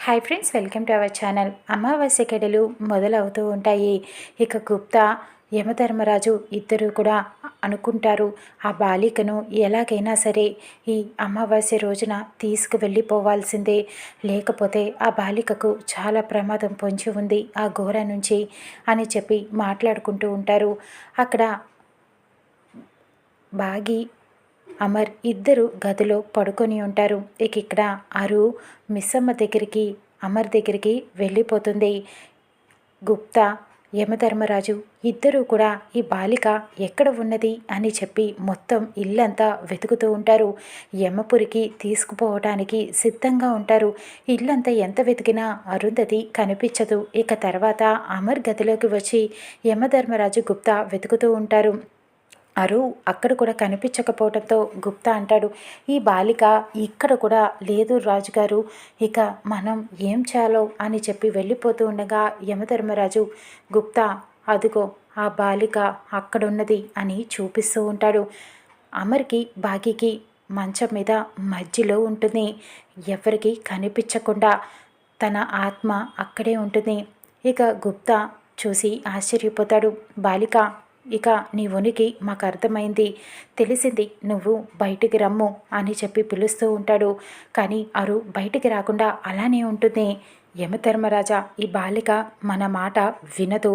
Hi friends, welcome to our channel. అమావాస్య గడలు మొదలవుతూ ఉంటాయి. ఇక గుప్తా యమధర్మరాజు ఇద్దరు కూడా అనుకుంటారు, ఆ బాలికను ఎలాగైనా సరే ఈ అమావాస్య రోజున తీసుకువెళ్ళిపోవాల్సిందే, లేకపోతే ఆ బాలికకు చాలా ప్రమాదం పొంచి ఉంది ఆ ఘోర నుంచి అని చెప్పి మాట్లాడుకుంటూ ఉంటారు. అక్కడ బాగి అమర్ ఇద్దరు గదిలో పడుకొని ఉంటారు. ఇక్కడ అరు మిస్సమ్మ దగ్గరికి, అమర్ దగ్గరికి వెళ్ళిపోతుంది. గుప్తా యమధర్మరాజు ఇద్దరూ కూడా ఈ బాలిక ఎక్కడ ఉన్నది అని చెప్పి మొత్తం ఇల్లంతా వెతుకుతూ ఉంటారు. యమపురికి తీసుకుపోవడానికి సిద్ధంగా ఉంటారు. ఇల్లంతా ఎంత వెతికినా అరుంధతి కనిపించదు. ఇక తర్వాత అమర్ గదిలోకి వచ్చి యమధర్మరాజు గుప్తా వెతుకుతూ ఉంటారు. అరు అక్కడ కూడా కనిపించకపోవడంతో గుప్తా అంటాడు, ఈ బాలిక ఇక్కడ కూడా లేదు రాజుగారు, ఇక మనం ఏం చేయాలో అని చెప్పి వెళ్ళిపోతూ ఉండగా యమధర్మరాజు గుప్తా అదిగో ఆ బాలిక అక్కడున్నది అని చూపిస్తూ ఉంటాడు. అమర్కి బాగికి మంచం మీద మధ్యలో ఉంటుంది. ఎవరికి కనిపించకుండా తన ఆత్మ అక్కడే ఉంటుంది. ఇక గుప్తా చూసి ఆశ్చర్యపోతాడు. బాలిక, ఇక నీ ఉనికి మాకు అర్థమైంది, తెలిసింది, నువ్వు బయటికి రమ్ము అని చెప్పి పిలుస్తూ ఉంటాడు. కానీ అరు బయటికి రాకుండా అలానే ఉంటుంది. యమధర్మరాజా, ఈ బాలిక మన మాట వినదు,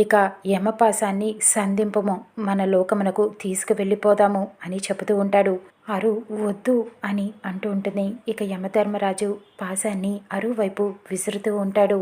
ఇక యమపాశాన్ని సంధింపము, మన లోకమునకు తీసుకువెళ్ళిపోదాము అని చెబుతూ ఉంటాడు. అరు వద్దు అని అంటూ ఉంటుంది. ఇక యమధర్మరాజు పాశాన్ని అరు వైపు విసురుతూ ఉంటాడు.